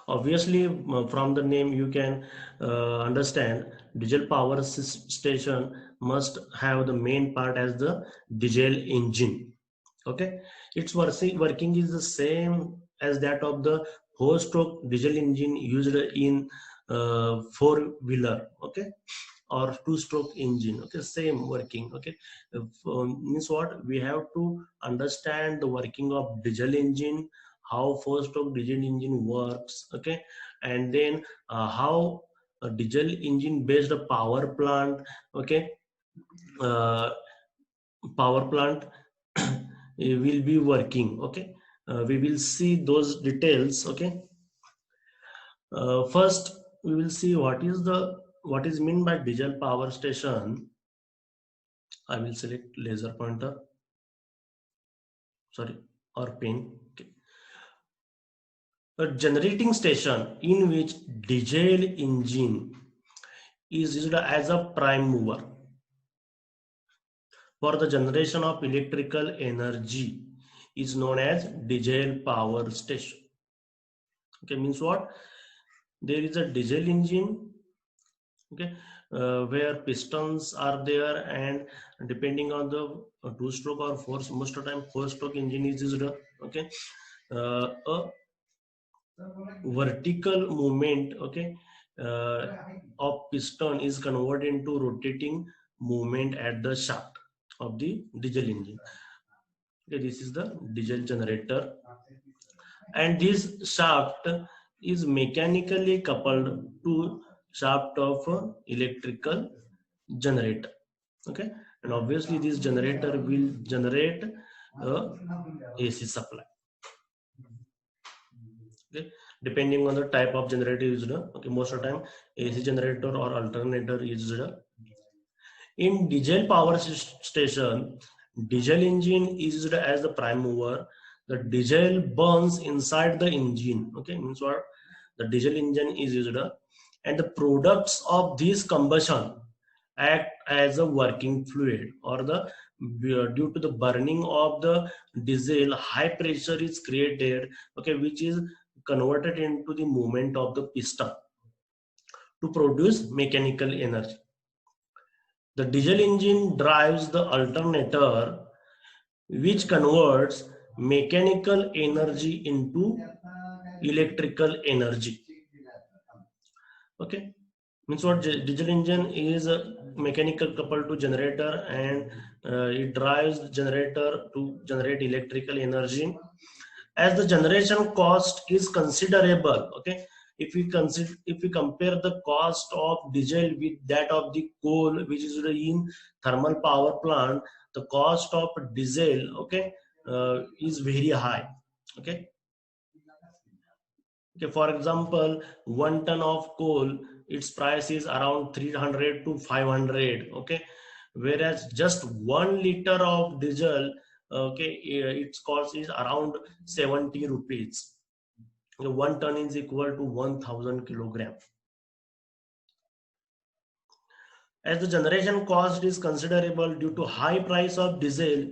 Obviously, from the name you can understand diesel power station must have the main part as the diesel engine. Okay, its working is the same as that of the four-stroke diesel engine used in four-wheeler. Okay, or two-stroke engine. Okay, same working. Okay, means what we have to understand the working of diesel engine, how four-stroke diesel engine works. Okay, and then how a diesel engine based power plant. Okay, uh, power plant will be working. Okay, we will see those details. Okay, first we will see what is mean by diesel power station. I will select laser pointer, sorry, or pen. Okay. A generating station in which diesel engine is used as a prime mover for the generation of electrical energy is known as diesel power station. Okay, means what? There is a diesel engine. Okay, where pistons are there, and depending on the two-stroke or four, most of the time four-stroke engine is used. Okay, a vertical movement, okay, of piston is converted into rotating movement at the shaft of the diesel engine. Okay, this is the diesel generator, and this shaft is mechanically coupled to shaft of electrical generator. Okay, and obviously this generator will generate AC supply. Okay, depending on the type of generator used. Okay, most of the time AC generator or alternator is used. In diesel power station, diesel engine is used as the prime mover. The diesel burns inside the engine. Okay, means what? The diesel engine is used, and the products of this combustion act as a working fluid, or the due to the burning of the diesel, high pressure is created. Okay, which is converted into the movement of the piston to produce mechanical energy. The diesel engine drives the alternator, which converts mechanical energy into electrical energy. Okay, means what? Diesel engine is a mechanical coupled to generator, and it drives the generator to generate electrical energy. As the generation cost is considerable, okay, if we compare the cost of diesel with that of the coal which is in thermal power plant, the cost of diesel, okay, is very high. Okay, okay, for example, 1 ton of coal, its price is around 300 to 500. Okay, whereas just 1 liter of diesel, okay, its cost is around 70 rupees. 1 ton is equal to 1000 kilogram. As the generation cost is considerable due to high price of diesel,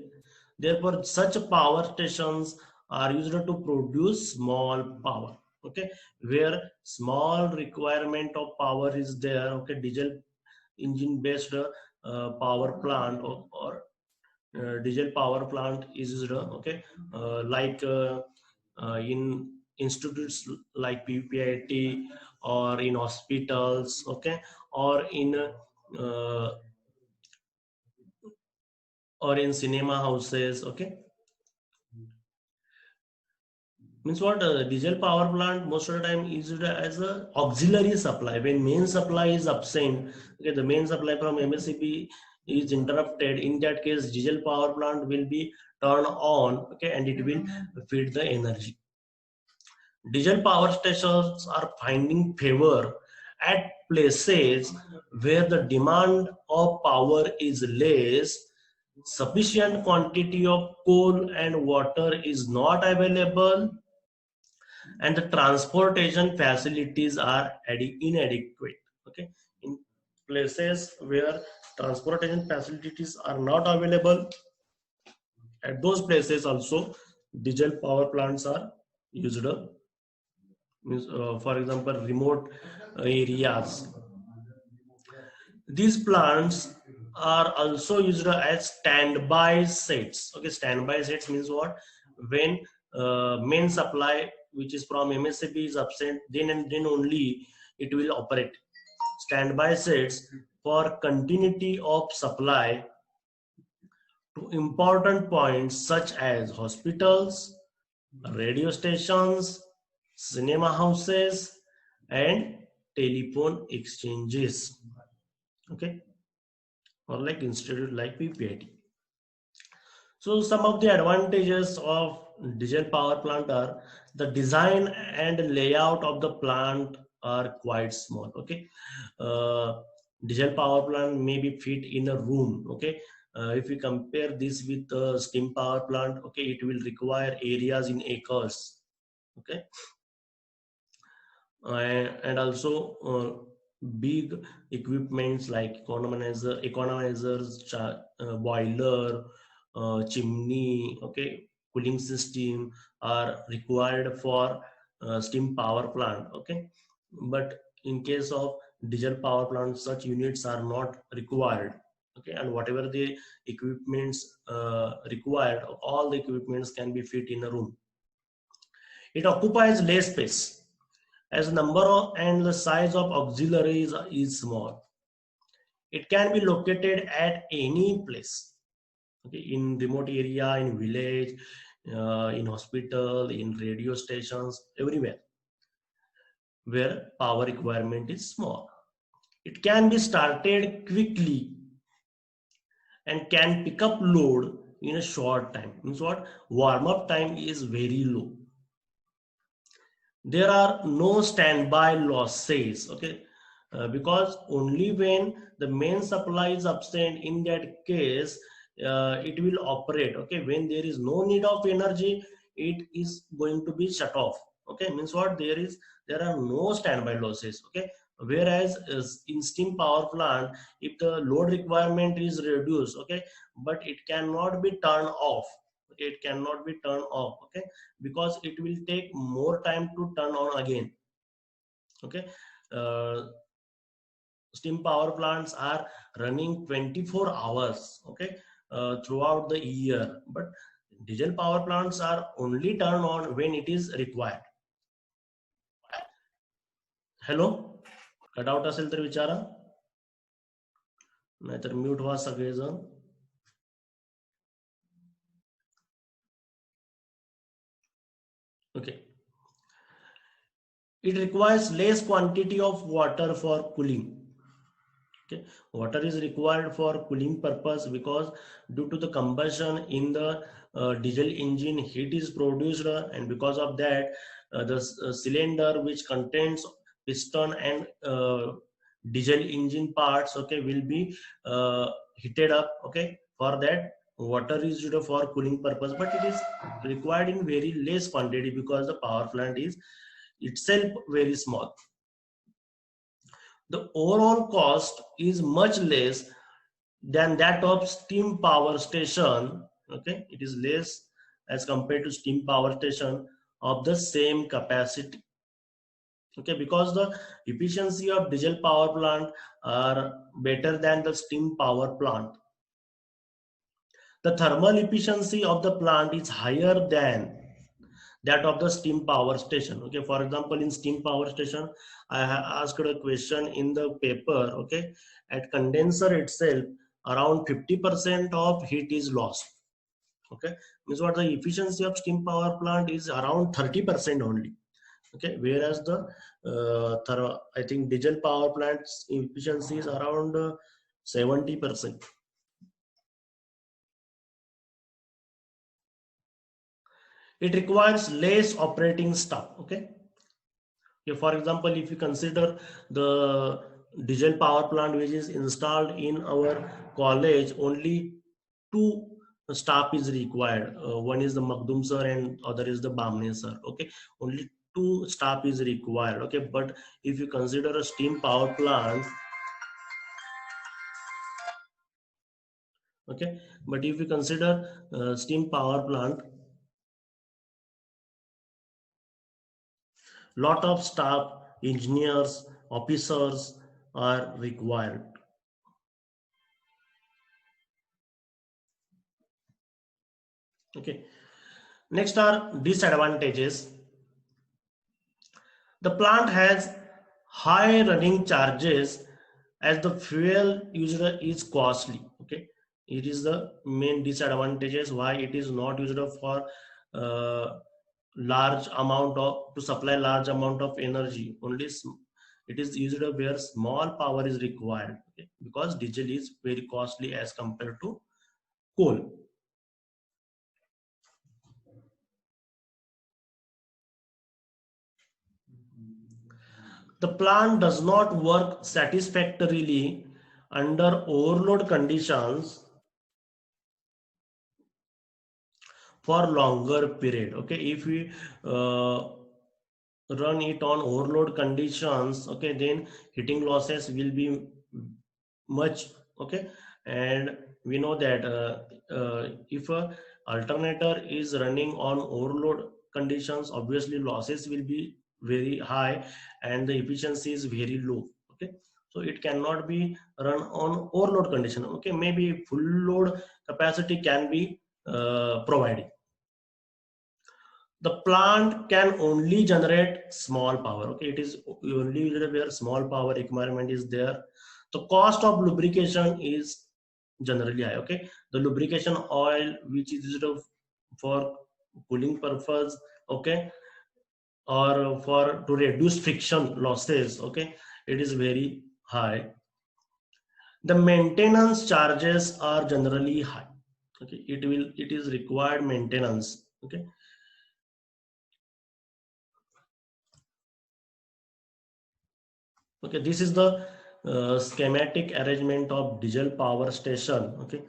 therefore such power stations are used to produce small power. Okay, where small requirement of power is there. Okay, diesel engine based power plant, or diesel power plant is used. Okay, like in institutes like PPIT, or in hospitals. Okay, or uh, cinema houses. Okay, means what? Diesel power plant most of the time is used as a auxiliary supply when main supply is absent. Okay, the main supply from MSCB is interrupted. In that case, diesel power plant will be turned on. Okay, and it will feed the energy. Diesel power stations are finding favor at places where the demand of power is less, sufficient quantity of coal and water is not available, and the transportation facilities are inadequate. Okay, in places where transportation facilities are not available, at those places also diesel power plants are used. Means, for example, remote areas. These plants are also used as standby sets. Okay, standby sets means what? When main supply, which is from MSCB, is absent, then and then only it will operate. Standby sets for continuity of supply to important points such as hospitals, radio stations, cinema houses, and telephone exchanges. Okay, or like institute like PPIT. So some of the advantages of diesel power plant are the design and layout of the plant are quite small. Okay, diesel power plant may be fit in a room. Okay, if we compare this with steam power plant, okay, it will require areas in acres. Okay, and also big equipments like economizers, boiler, chimney, okay, cooling system are required for steam power plant. Okay, but in case of diesel power plant, such units are not required. Okay, and whatever the equipments required, all the equipments can be fit in a room. It occupies less space as number of and the size of auxiliaries is small. It can be located at any place. Okay, in remote area, in village, in hospital, in radio stations, everywhere where power requirement is small. It can be started quickly and can pick up load in a short time. Means what? Warm up time is very low. There are no standby losses. Okay, because only when the main supply is absent, in that case it will operate. Okay, when there is no need of energy, it is going to be shut off. Okay, means what? There are no standby losses. Okay, whereas in steam power plant, if the load requirement is reduced, okay, but it cannot be turned off. Okay, it cannot be turned off. Okay, because it will take more time to turn on again. Okay, uh, steam power plants are running 24 hours. Okay, throughout the year, but diesel power plants are only turned on when it is required. Hello, cut out असेल तर विचारा, नाहीतर mute व्हा सगळेजण. Okay, it requires less quantity of water for cooling. Okay, water is required for cooling purpose because due to the combustion in the diesel engine, heat is produced, and because of that the cylinder which contains piston and diesel engine parts, okay, will be heated up. Okay, for that water is used for cooling purpose, but it is required in very less quantity because the power plant is itself very small. The overall cost is much less than that of steam power station. Okay, it is less as compared to steam power station of the same capacity. Okay, because the efficiency of diesel power plant are better than the steam power plant. The thermal efficiency of the plant is higher than that of the steam power station. Okay, for example, in steam power station, I have asked a question in the paper. Okay, at condenser itself, around 50% of heat is lost. Okay, means what? The efficiency of steam power plant is around 30% only. Okay, whereas the I think diesel power plant's efficiency is around 70%. It requires less operating staff. Okay, for example, if you consider the diesel power plant which is installed in our college, only two staff is required. One is the Magdum sir and other is the Bamne sir. Okay, only two staff is required. Okay, but if you consider a steam power plant, okay, but if you consider steam power plant, Lot of staff, engineers, officers are required. Okay. Next are disadvantages. The plant has high running charges as the fuel used is costly. Okay, it is the main disadvantages why it is not used for uh, large amount of to supply large amount of energy. Only it is used where small power is required. Okay? Because diesel is very costly as compared to coal. The plant does not work satisfactorily under overload conditions for longer period. Okay, if we uh, run it on overload conditions, okay, then heating losses will be much. Okay, and we know that if a alternator is running on overload conditions, obviously losses will be very high and the efficiency is very low. Okay, so it cannot be run on overload condition. Okay, maybe full load capacity can be provided. The plant can only generate small power. Okay, it is only where small power requirement is there. The cost of lubrication is generally high. Okay, the lubrication oil which is used for cooling purpose, okay, or for to reduce friction losses, okay, it is very high. The maintenance charges are generally high. Okay, it is required maintenance. Okay. Okay, this is the schematic arrangement of diesel power station. Okay,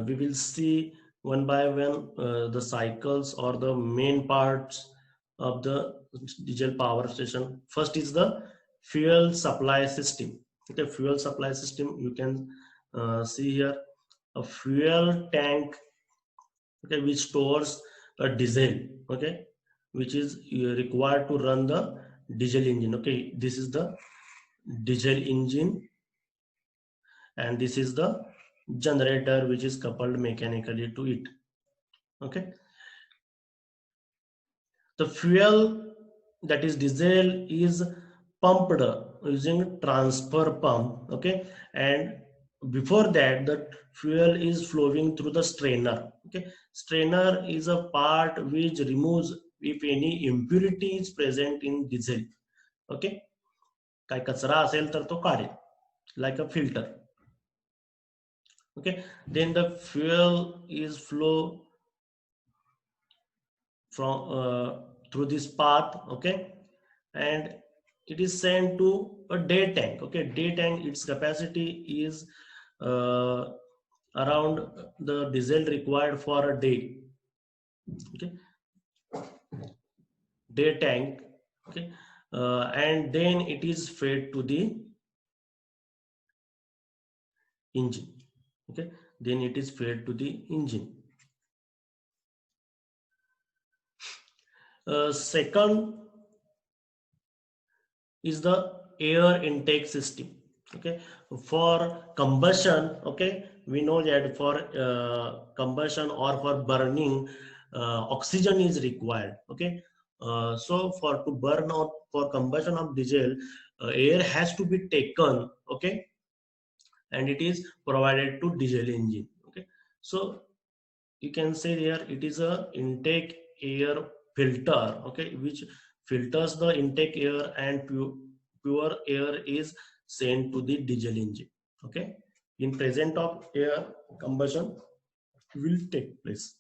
we will see one by one the cycles or the main parts of the diesel power station. First is the fuel supply system. Okay, fuel supply system, you can see here a fuel tank, okay, which stores a diesel, okay, which is required to run the diesel engine. Okay, this is the diesel engine and this is the generator which is coupled mechanically to it. Okay, the fuel, that is diesel, is pumped using transfer pump. Okay, and before that the fuel is flowing through the strainer. Okay, strainer is a part which removes if any impurity is present in diesel. Okay, काय कचरा असेल तर तो काढेल like a filter. Okay, then the fuel is flow from through this path. Okay, and it is sent to a day tank. Okay, day tank, its capacity is uh, around the diesel required for a day. Okay, day tank. Okay, and then it is fed to the engine. Okay, then it is fed to the engine. Second is the air intake system. Okay, for combustion, okay, we know that for combustion or for burning, oxygen is required. Okay, so for to burn or for combustion of diesel, air has to be taken. Okay, and it is provided to diesel engine. Okay, so you can say here it is a intake air filter. Okay, which filters the intake air and pure air is sent to the diesel engine. Okay, in present of air, combustion will take place.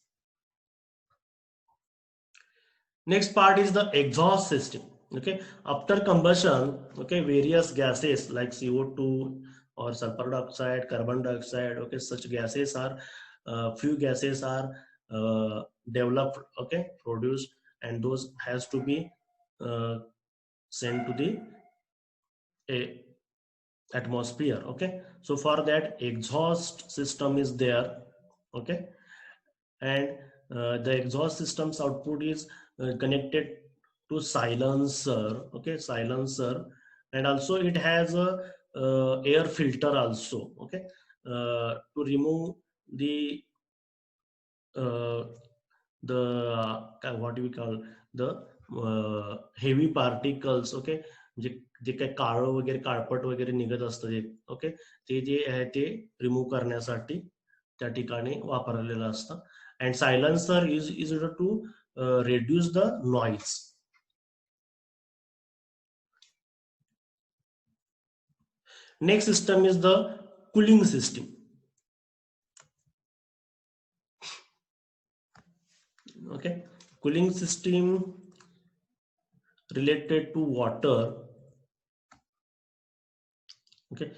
Next part is the exhaust system. Okay, after combustion, okay, various gases like CO2 or sulfur dioxide, carbon dioxide, okay, such gases are few gases are developed, okay, produced, and those has to be uh, sent to the atmosphere. Okay, so for that exhaust system is there. Okay, and the exhaust system's output is connected to silencer, okay, silencer, and also it has a air filter also, okay, to remove the uh, what do we call the heavy particles, okay, जे जे काही काळं वगैरे काळपट वगैरे निघत असतं ते, okay, ते जे आहे ते रिमूव्ह करण्यासाठी त्या ठिकाणी वापरलेलं असतं. And silencer is to reduce the noise. Next system is the cooling system. Okay, cooling system related to water. Okay,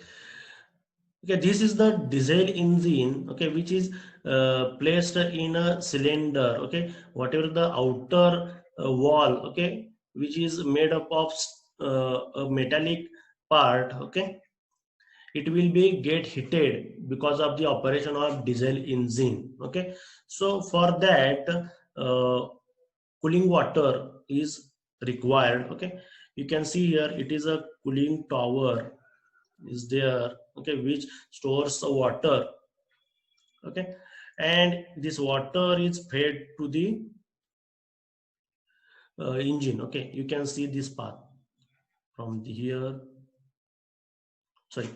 okay, this is the diesel engine, okay, which is placed in a cylinder, okay, whatever the outer wall, okay, which is made up of a metallic part, okay, it will be get heated because of the operation of diesel engine, okay. So for that cooling water is required, okay. You can see here it is a cooling tower is there, okay, which stores the water, okay, and this water is fed to the engine, okay. You can see this path from here, sorry,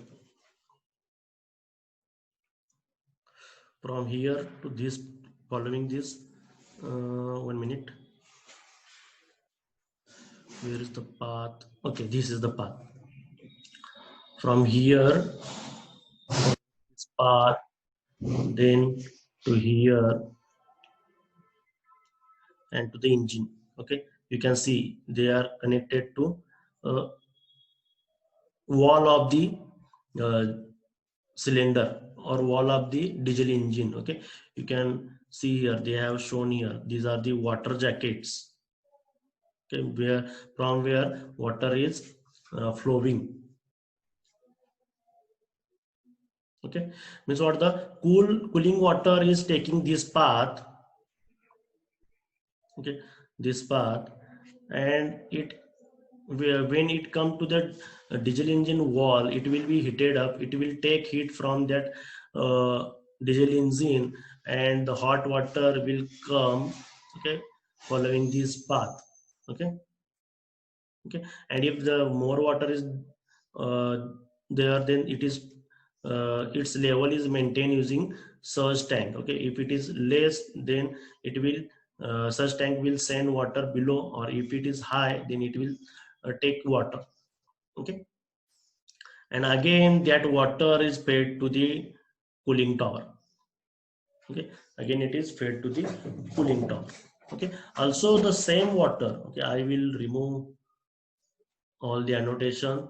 from here to this, following this, 1 minute, where is the path? Okay, this is the path from here, this path, then to here and to the engine, okay. You can see they are connected to wall of the uh, cylinder or wall of the diesel engine, okay. You can see here they have shown here, these are the water jackets, okay, where from where water is flowing, okay. Means what, the cooling water is taking this path, okay, this path, and it, when it come to the diesel engine wall, it will be heated up, it will take heat from that diesel engine, and the hot water will come, okay, following this path, okay, okay. And if the more water is uh, there, then it is its level is maintained using surge tank, okay. If it is less, then it will surge tank will send water below, or if it is high, then it will take water, okay. And again that water is fed to the cooling tower, okay. Again it is fed to the cooling tower, okay. Also the same water, okay, I will remove all the annotation.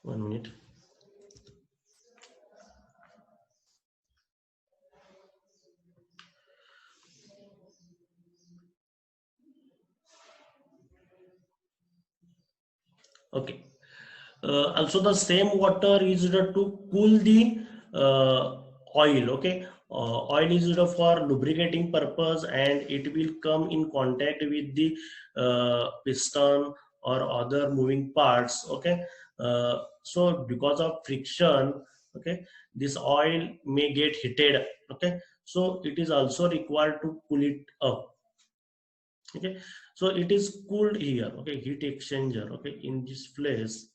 1 minute. Okay. Also the same water is to cool the oil, okay. Oil is for lubricating purpose, and it will come in contact with the piston or other moving parts, okay. So because of friction, okay, this oil may get heated, okay. So it is also required to cool it up, okay. So it is cooled here, okay, heat exchanger, okay, in this place,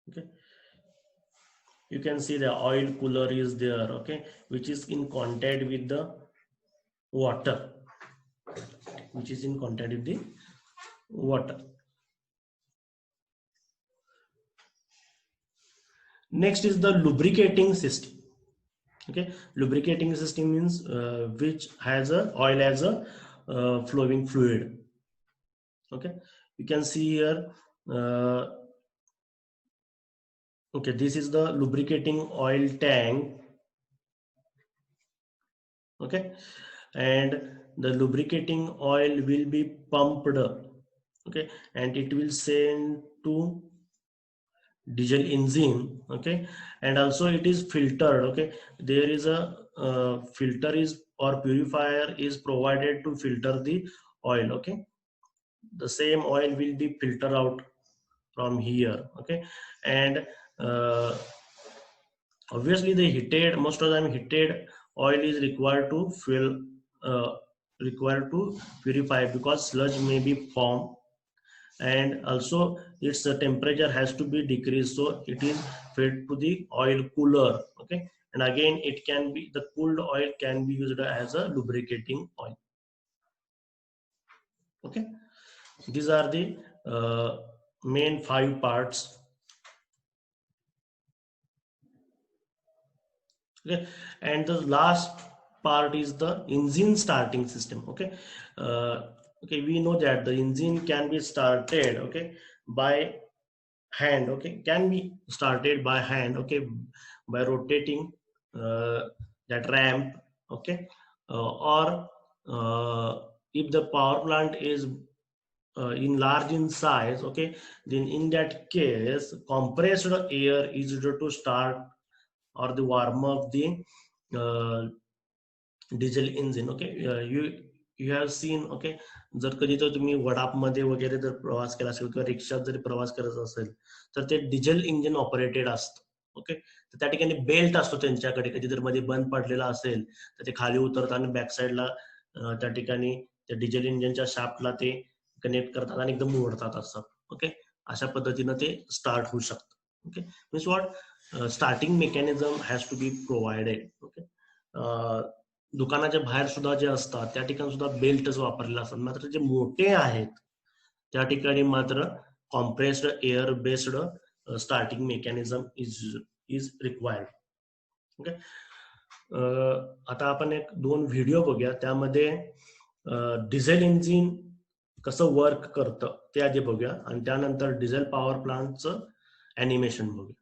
okay. You can see the oil cooler is there, okay, which is in contact with the water, which is in contact with the water. Next is the lubricating system, okay. Lubricating system means which has a oil as a flowing fluid, okay. You can see here, okay, this is the lubricating oil tank, okay, and the lubricating oil will be pumped, okay, and it will send to diesel engine, okay, and also it is filtered, okay. There is a filter is or purifier is provided to filter the oil, okay. The same oil will be filtered out from here, okay. And uh, obviously the heated, most of the time heated oil is required to fill, uh, required to purify, because sludge may be formed, and also its temperature has to be decreased, so it is fed to the oil cooler, okay. And again it can be, the cooled oil can be used as a lubricating oil, okay. These are the main 5 parts, okay. And the last part is the engine starting system, okay. uh, okay, we know that the engine can be started, okay, by hand, okay, can be started by hand, okay, by rotating uh, that ramp, okay. Or if the power plant is in large in size, okay, then in that case compressed air is used to start or the warm up the uh, diesel engine, okay. You you have seen, okay. जर कधी तर तुम्ही वडापमध्ये वगैरे जर प्रवास केला असेल किंवा रिक्षात जरी प्रवास करत असेल, तर ते डिझेल इंजिन ऑपरेटेड असतं, ओके. तर त्या ठिकाणी बेल्ट असतो त्यांच्याकडे, कधी जर मध्ये बंद पडलेला असेल तर ते खाली उतरताना बॅक साईडला त्या ठिकाणी त्या डिझेल इंजिनच्या शाफ्टला ते कनेक्ट करतात आणि एकदम मोडतात असं, ओके. अशा पद्धतीनं ते स्टार्ट होऊ शकतं, okay. Means what, starting mechanism has to be provided, okay. दुकानाच्या बाहेर सुद्धा जे असतात त्या ठिकाणी सुद्धा बेल्टच वापरलेला असतात, मात्र जे मोठे आहेत त्या ठिकाणी मात्र compressed air based starting mechanism is required, okay. आता आपण एक 2 व्हिडिओ बघूया, त्यामध्ये डिझेल इंजिन कसं वर्क करतं ते आधी बघूया आणि त्यानंतर डिझेल पॉवर प्लांटचं ॲनिमेशन बघूया.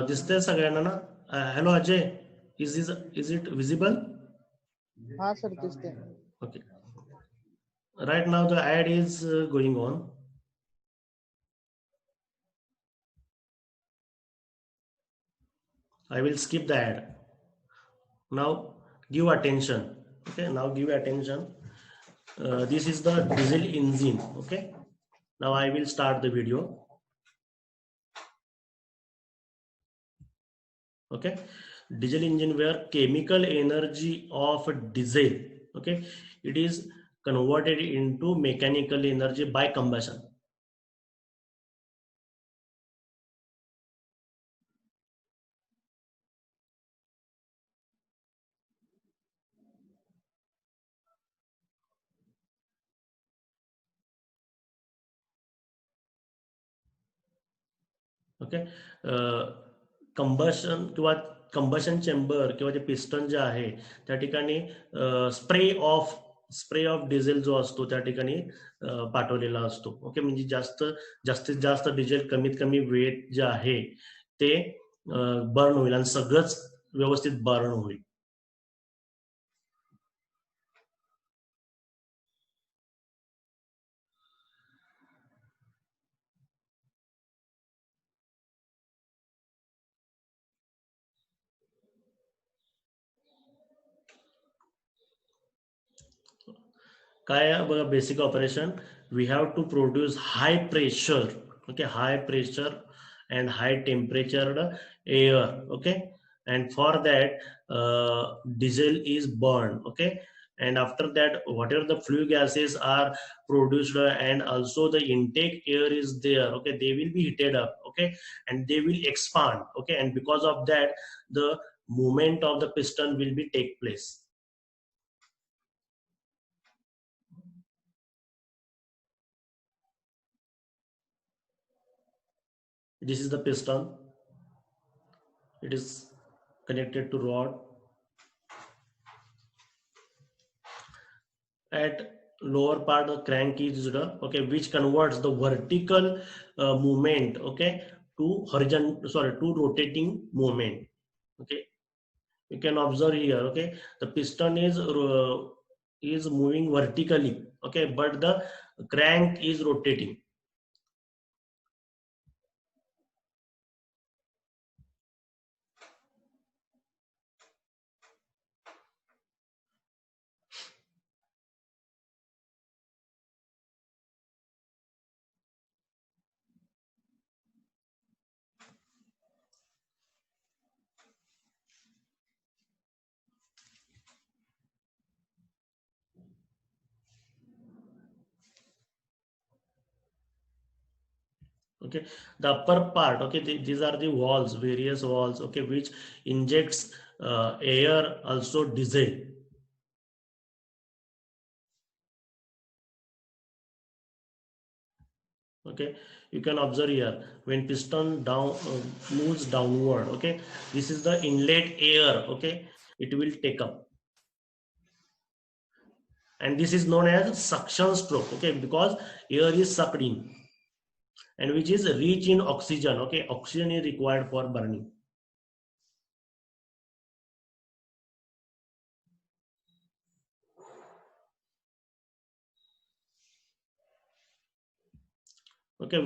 दिसतंय सगळ्यांना ना? Hello Ajay, is it visible? हाँ सर दिसते हैं. Okay. Right now the ad is going on. I will skip the ad. Now give attention. Okay, now give attention. This is the diesel engine. Okay. Now I will start the video. Okay. Diesel engine where chemical energy of diesel, okay, it is converted into mechanical energy by combustion. Okay. Combustion किंवा combustion chamber किंवा जे piston जे आहे त्या ठिकाणी spray of diesel जो असतो त्या ठिकाणी पाठवलेला असतो, ओके. म्हणजे जास्तीत जास्त डिझेल कमीत कमी वेट जे आहे ते बर्न होईल आणि सगळंच व्यवस्थित बर्न होईल. काय बघा, basic operation, we have to produce high pressure, okay, high pressure and high temperatured air, okay. And for that diesel is burned, okay. And after that whatever the flue gases are produced and also the intake air is there, okay, they will be heated up, okay, and they will expand, okay, and because of that the movement of the piston will be take place. This is the piston, it is connected to rod. At lower part the crank is okay, which converts the vertical movement, okay, to horizontal, sorry, to rotating movement. Okay, you can observe here, okay, the piston is moving vertically, okay, but the crank is rotating. Okay, the upper part, okay, these are the walls, various walls, okay, which injects air, also diesel. Okay, you can observe here when piston down moves downward, okay, this is the inlet air, okay, it will take up, and this is known as suction stroke, okay, because air is sucked in and which is rich in oxygen, okay, oxygen is required for burning. Okay,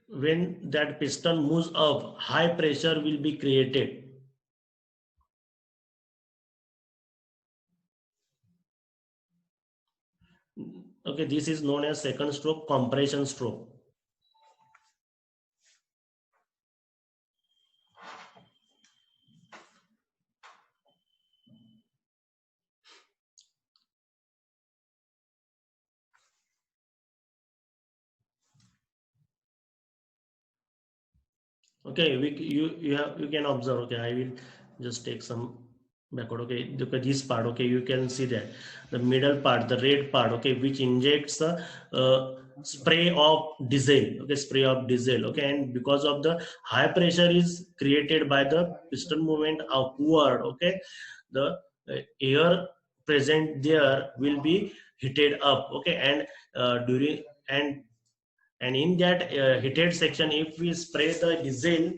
when that piston moves up, high pressure will be created. Okay, this is known as second stroke, compression stroke. Okay, you can observe, okay, I will just take some backward, okay, look at this part, okay, you can see that the middle part, the red part, okay, which injects the spray of diesel, okay, spray of diesel, okay, and because of the high pressure is created by the piston movement upward, okay, the air present there will be heated up, okay, and during and in that heated section, if we spray the diesel,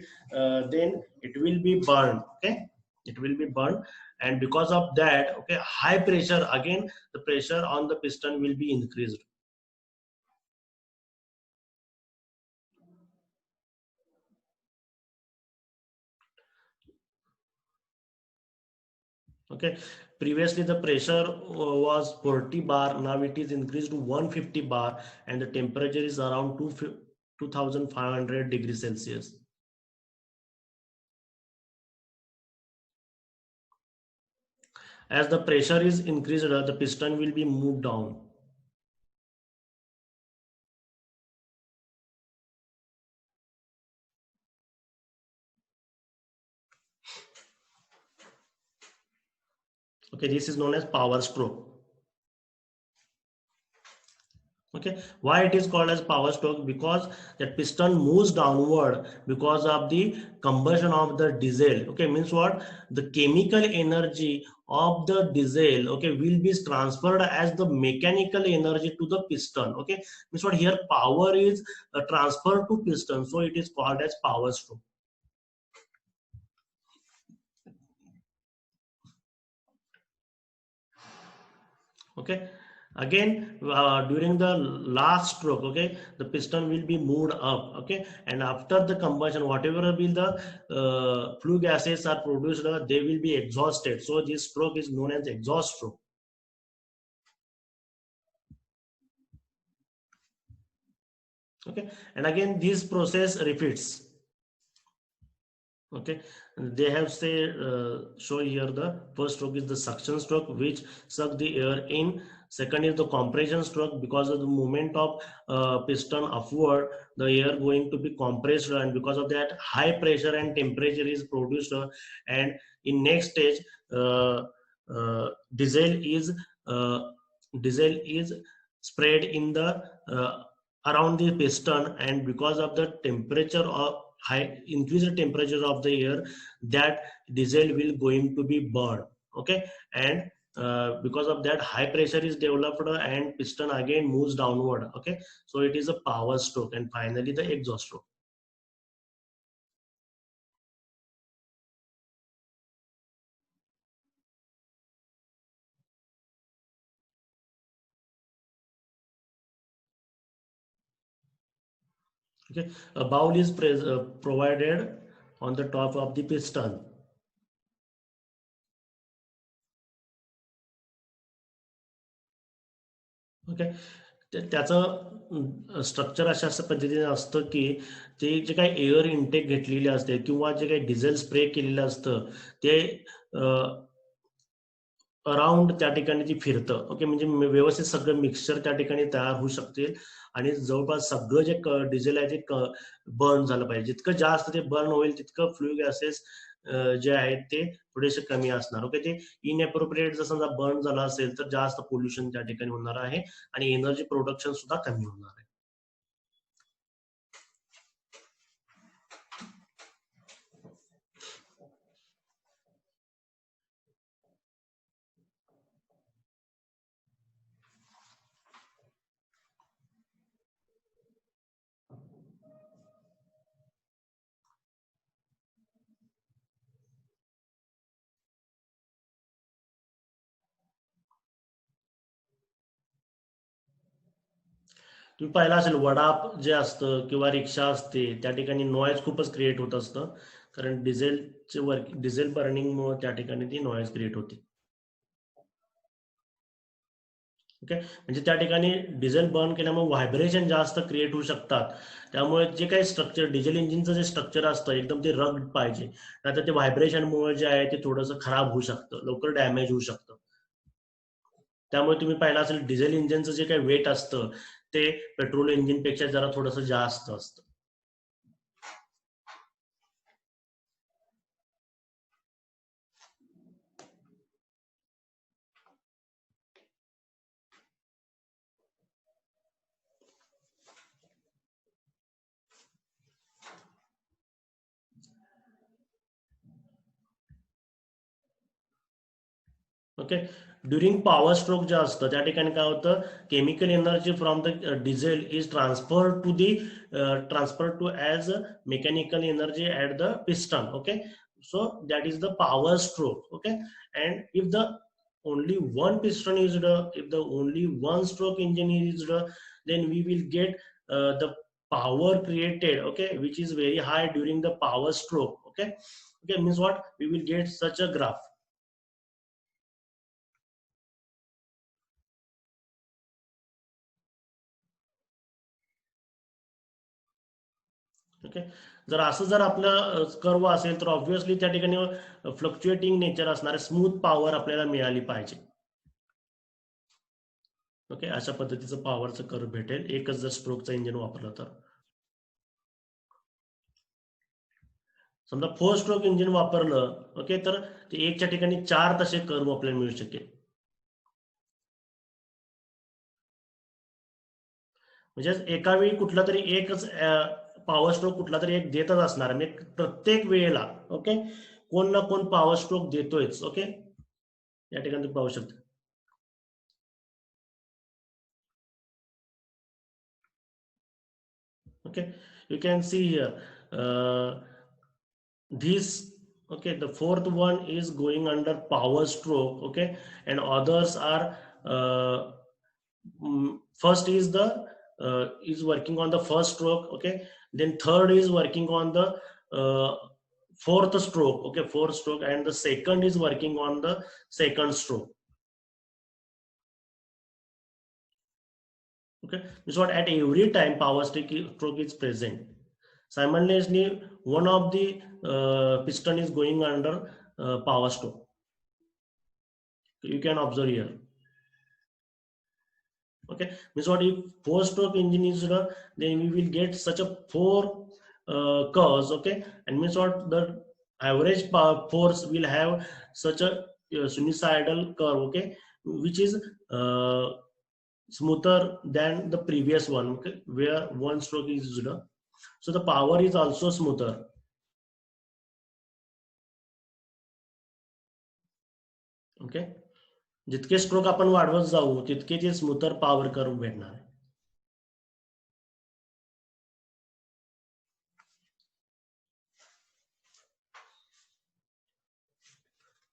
then it will be burned, okay, it will be burned, and because of that, okay, high pressure, again the pressure on the piston will be increased. Okay, previously the pressure was 40 bar, now it is increased to 150 bar, and the temperature is around 2500 degrees Celsius. As the pressure is increased, the piston will be moved down. Okay, this is known as power stroke. Okay, why it is called as power stroke? Because that piston moves downward because of the combustion of the diesel. Okay, means what? The chemical energy of the diesel, okay, will be transferred as the mechanical energy to the piston. Okay, means what? Here power is transferred to piston, so it is called as power stroke. Okay, again during the last stroke, okay, the piston will be moved up, okay, and after the combustion, whatever will the flue gases are produced, they will be exhausted, so this stroke is known as exhaust stroke. Okay, and again this process repeats. Okay, they have say show here the first stroke is the suction stroke, which suck the air in. Second is the compression stroke, because of the movement of piston upward, the air going to be compressed, and because of that high pressure and temperature is produced, and in next stage uh, uh, diesel is uh, diesel is spread in the around the piston, and because of the temperature of high increased temperature of the air, that diesel will going to be burned. Okay, and because of that, high pressure is developed and piston again moves downward. Okay, so it is a power stroke, and finally the exhaust stroke. Okay, a bowl is provided on the top of the piston. Okay, त्याचं structure अशा पद्धतीने असतं की ते जे काही air intake घेतलेले असते किंवा जे काही डिझेल स्प्रे केलेलं असतं ते अराउंड त्या ठिकाणी ती फिरतं. ओके, म्हणजे व्यवस्थित सगळं मिक्सचर त्या ठिकाणी तयार होऊ शकते आणि जवळपास सगळं जे डिझेल आहे ते बर्न झालं पाहिजे. जितकं जास्त ते बर्न होईल तितकं फ्लू गॅसेस जे आहेत ते थोडेसे कमी असणार. ओके, ते इनअप्रोप्रिएट जर समजा बर्न झाला असेल तर जास्त पोल्युशन त्या ठिकाणी होणार आहे आणि एनर्जी प्रोडक्शन सुद्धा कमी होणार आहे. तुम्ही पाहिलं असेल वडाप जे असतं किंवा रिक्षा असते त्या ठिकाणी नॉईज खूपच क्रिएट होत असतं, कारण डिझेल बर्निंगमुळे त्या ठिकाणी ती नॉईज क्रिएट होते. ओके, म्हणजे त्या ठिकाणी डिझेल बर्न केल्यामुळे व्हायब्रेशन जास्त क्रिएट होऊ शकतात. त्यामुळे जे काही स्ट्रक्चर डिझेल इंजिनचं जे स्ट्रक्चर असतं एकदम ते रग्ड पाहिजे, नाहीतर ते व्हायब्रेशनमुळे जे आहे ते थोडंसं खराब होऊ शकतं, लवकर डॅमेज होऊ शकतं. त्यामुळे तुम्ही पाहिलं असेल डिझेल इंजिनचं जे काही वेट असतं ते पेट्रोल इंजिन पेक्षा जरा थोडंसं जास्त असतं. ओके, ड्युरिंग पॉवर स्ट्रोक जे असतं त्या ठिकाणी काय होतं, chemical energy from the diesel is transfer to as mechanical energy at the piston. Okay, so that is the power stroke. Okay, and if the only one piston is if the only one stroke engine is then we will get the power created, okay, which is very high during the power stroke. Okay, okay, means what, we will get such a graph. Okay, जर आपलं curve असेल तर obviously त्या ठिकाणी fluctuating nature असणारे smooth power आपल्याला मिळाली पाहिजे. ओके, अशा पद्धतीचं पॉवरचं कर्व भेटेल एकच जर स्ट्रोकचं इंजिन वापरलं तर. समजा 4 स्ट्रोक इंजिन वापरलं, ओके, तर ते एकच्या ठिकाणी 4 तसे कर्व आपल्याला मिळू शकेल. म्हणजे एका वेळी कुठला तरी एकच पॉवर स्ट्रोक कुठला तरी एक देतच असणार, म्हणजे प्रत्येक वेळेला ओके कोण ना कोण पॉवर स्ट्रोक देतोयच. ओके, या ठिकाणी तुम्ही पाहू शकता. Okay, you can see here this. Okay, the fourth one is going under power stroke. Okay, and others are first is the is working on the first stroke. Okay, then third is working on the fourth stroke. Okay, fourth stroke, and the second is working on the second stroke. Okay, this what at every time power stroke is present. Simultaneously, one of the piston is going under power stroke. You can observe here. Okay, means what, if 4-stroke engine is then we will get such a 4 curves. Okay, and means what, the average power force will have such a sinusoidal curve. Okay, which is smoother than the previous one. Okay, where one stroke is used. So the power is also smoother. Okay, जितके stroke आपण वाढवत जाऊ तितके ते smoother power curve भेटणार आहे.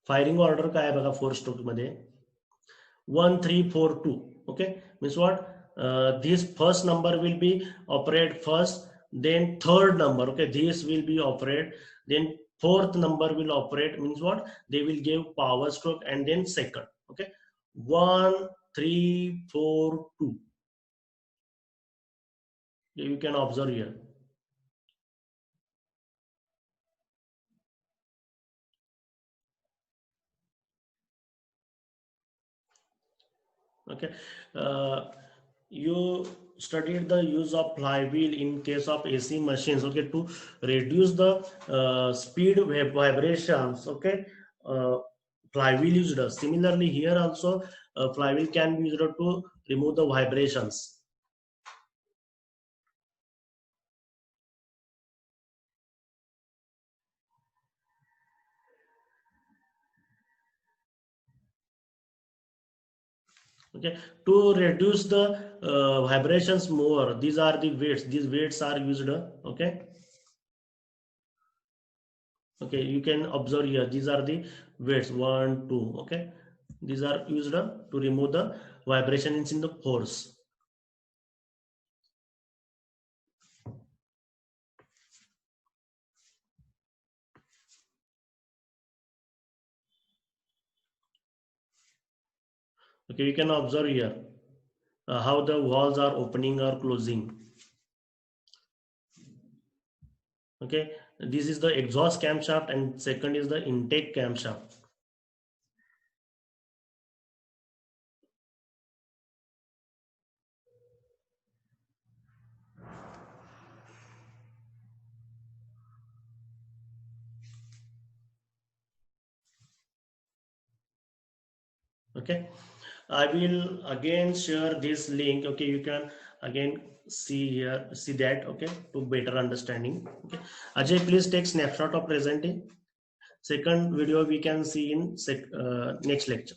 Firing order काय आहे बघा 4 स्ट्रोक मध्ये 1 3 4 2. okay, means what, this first number will be operate first, then third number, okay, this will be operate, then fourth number will operate, means what, they will give power stroke, and then second. Okay, 1 3 4 2. You can observe here. Okay, you studied the use of flywheel in case of AC machines, okay, to reduce the speed vibrations. Okay, flywheel used. Similarly here also flywheel can be used to remove the vibrations. Okay, to reduce the vibrations more, these are the weights, these weights are used. Okay, okay, you can observe here, these are the weights 1 2. Okay, these are used to remove the vibrations in the force. Okay, you can observe here how the walls are opening or closing. Okay, this is the exhaust camshaft and second is the intake camshaft. Okay, I will again share this link. Okay, you can again see here, see that. Okay, to better understanding. Okay, Ajay, please take snapshot of presenting. Second video we can see in next lecture.